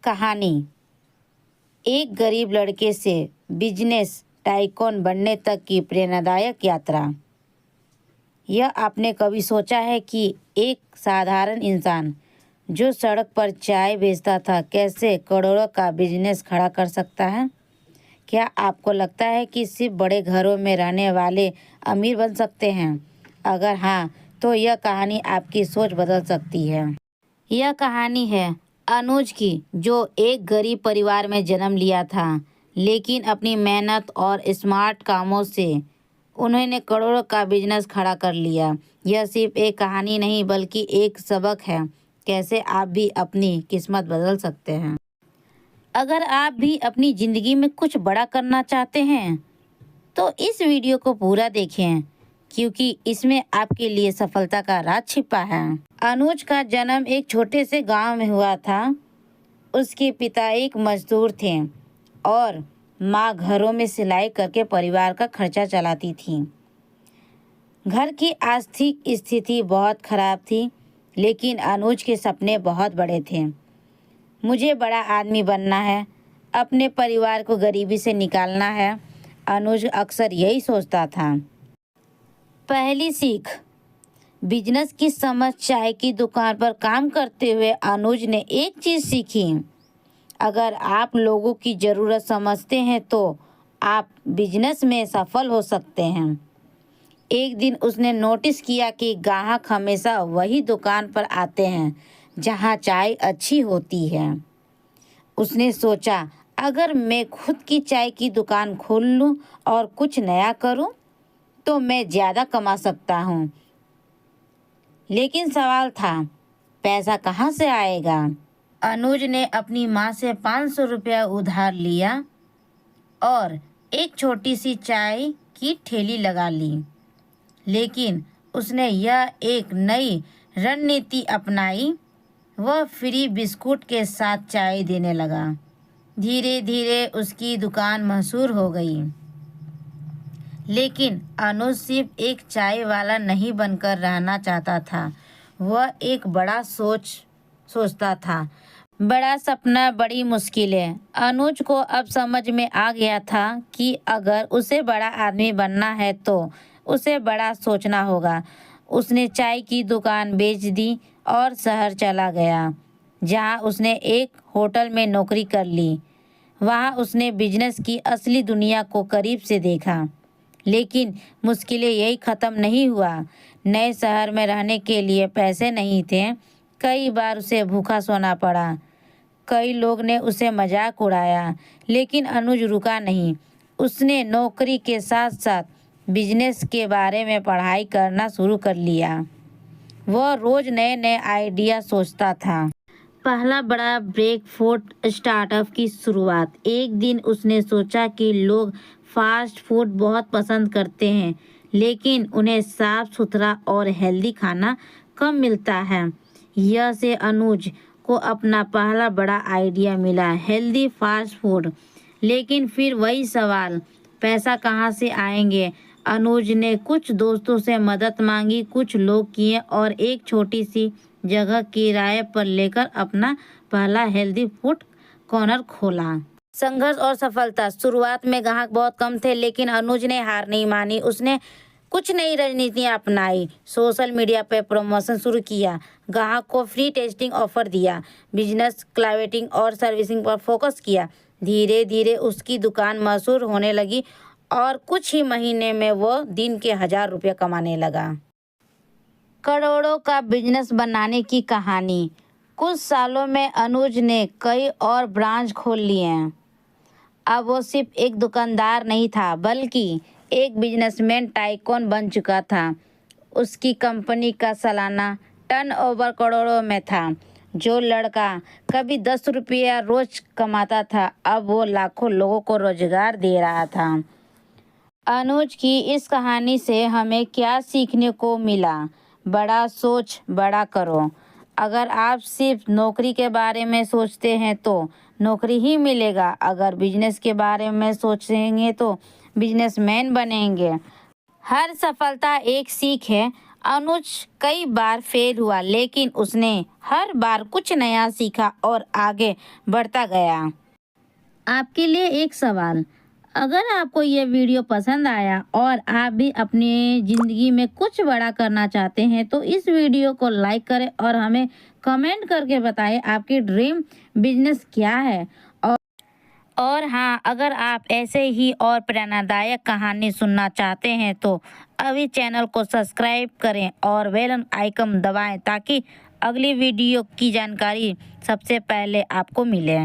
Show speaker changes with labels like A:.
A: कहानी। एक गरीब लड़के से बिजनेस टाइकून बनने तक की प्रेरणादायक यात्रा। यह आपने कभी सोचा है कि एक साधारण इंसान जो सड़क पर चाय बेचता था कैसे करोड़ों का बिजनेस खड़ा कर सकता है? क्या आपको लगता है कि सिर्फ बड़े घरों में रहने वाले अमीर बन सकते हैं? अगर हाँ, तो यह कहानी आपकी सोच बदल सकती है। यह कहानी है अनुज की, जो एक गरीब परिवार में जन्म लिया था, लेकिन अपनी मेहनत और स्मार्ट कामों से उन्होंने करोड़ों का बिजनेस खड़ा कर लिया। यह सिर्फ एक कहानी नहीं बल्कि एक सबक है, कैसे आप भी अपनी किस्मत बदल सकते हैं। अगर आप भी अपनी ज़िंदगी में कुछ बड़ा करना चाहते हैं तो इस वीडियो को पूरा देखें, क्योंकि इसमें आपके लिए सफलता का राज छिपा है। अनुज का जन्म एक छोटे से गांव में हुआ था। उसके पिता एक मजदूर थे और माँ घरों में सिलाई करके परिवार का खर्चा चलाती थी। घर की आर्थिक स्थिति बहुत खराब थी, लेकिन अनुज के सपने बहुत बड़े थे। मुझे बड़ा आदमी बनना है, अपने परिवार को गरीबी से निकालना है, अनुज अक्सर यही सोचता था। पहली सीख, बिजनेस की समझ। चाय की दुकान पर काम करते हुए अनुज ने एक चीज़ सीखी, अगर आप लोगों की ज़रूरत समझते हैं तो आप बिजनेस में सफल हो सकते हैं। एक दिन उसने नोटिस किया कि ग्राहक हमेशा वही दुकान पर आते हैं जहां चाय अच्छी होती है। उसने सोचा, अगर मैं खुद की चाय की दुकान खोल लूं और कुछ नया करूं तो मैं ज़्यादा कमा सकता हूं। लेकिन सवाल था, पैसा कहां से आएगा? अनुज ने अपनी माँ से 500 रुपया उधार लिया और एक छोटी सी चाय की ठेली लगा ली। लेकिन उसने यह एक नई रणनीति अपनाई। वह फ्री बिस्कुट के साथ चाय देने लगा। धीरे धीरे उसकी दुकान मशहूर हो गई। लेकिन अनुज सिर्फ एक चाय वाला नहीं बनकर रहना चाहता था, वह एक बड़ा सोचता था। बड़ा सपना, बड़ी मुश्किलें। अनुज को अब समझ में आ गया था कि अगर उसे बड़ा आदमी बनना है तो उसे बड़ा सोचना होगा। उसने चाय की दुकान बेच दी और शहर चला गया, जहां उसने एक होटल में नौकरी कर ली। वहां उसने बिजनेस की असली दुनिया को करीब से देखा। लेकिन मुश्किलें यही ख़त्म नहीं हुआ। नए शहर में रहने के लिए पैसे नहीं थे। कई बार उसे भूखा सोना पड़ा। कई लोग ने उसे मजाक उड़ाया, लेकिन अनुज रुका नहीं। उसने नौकरी के साथ साथ बिजनेस के बारे में पढ़ाई करना शुरू कर लिया। वह रोज़ नए नए आइडिया सोचता था। पहला बड़ा ब्रेकफूड स्टार्टअप की शुरुआत। एक दिन उसने सोचा कि लोग फास्ट फूड बहुत पसंद करते हैं, लेकिन उन्हें साफ सुथरा और हेल्दी खाना कम मिलता है। यह से अनुज को अपना पहला बड़ा आइडिया मिला, हेल्दी फास्ट फूड। लेकिन फिर वही सवाल, पैसा कहाँ से आएंगे? अनुज ने कुछ दोस्तों से मदद मांगी, कुछ लोग किए और एक छोटी सी जगह किराए पर लेकर अपना पहला हेल्दी फूड कॉर्नर खोला। संघर्ष और सफलता। शुरुआत में ग्राहक बहुत कम थे, लेकिन अनुज ने हार नहीं मानी। उसने कुछ नई रणनीतियाँ अपनाई। सोशल मीडिया पर प्रमोशन शुरू किया, ग्राहक को फ्री टेस्टिंग ऑफर दिया, बिजनेस क्लाउटिंग और सर्विसिंग पर फोकस किया। धीरे धीरे उसकी दुकान मशहूर होने लगी और कुछ ही महीने में वो दिन के 1000 रुपये कमाने लगा। करोड़ों का बिजनेस बनाने की कहानी। कुछ सालों में अनुज ने कई और ब्रांच खोल लिए हैं। अब वो सिर्फ एक दुकानदार नहीं था, बल्कि एक बिजनेसमैन टाइकून बन चुका था। उसकी कंपनी का सालाना टर्नओवर करोड़ों में था। जो लड़का कभी 10 रुपया रोज कमाता था, अब वो लाखों लोगों को रोजगार दे रहा था। अनुज की इस कहानी से हमें क्या सीखने को मिला? बड़ा सोच, बड़ा करो। अगर आप सिर्फ नौकरी के बारे में सोचते हैं तो नौकरी ही मिलेगा। अगर बिजनेस के बारे में सोचेंगे तो बिजनेसमैन बनेंगे। हर सफलता एक सीख है। अनुज कई बार फेल हुआ, लेकिन उसने हर बार कुछ नया सीखा और आगे बढ़ता गया। आपके लिए एक सवाल, अगर आपको ये वीडियो पसंद आया और आप भी अपनी ज़िंदगी में कुछ बड़ा करना चाहते हैं तो इस वीडियो को लाइक करें और हमें कमेंट करके बताएं आपकी ड्रीम बिजनेस क्या है। और हाँ, अगर आप ऐसे ही और प्रेरणादायक कहानी सुनना चाहते हैं तो अभी चैनल को सब्सक्राइब करें और बेल आइकन दबाएं ताकि अगली वीडियो की जानकारी सबसे पहले आपको मिले।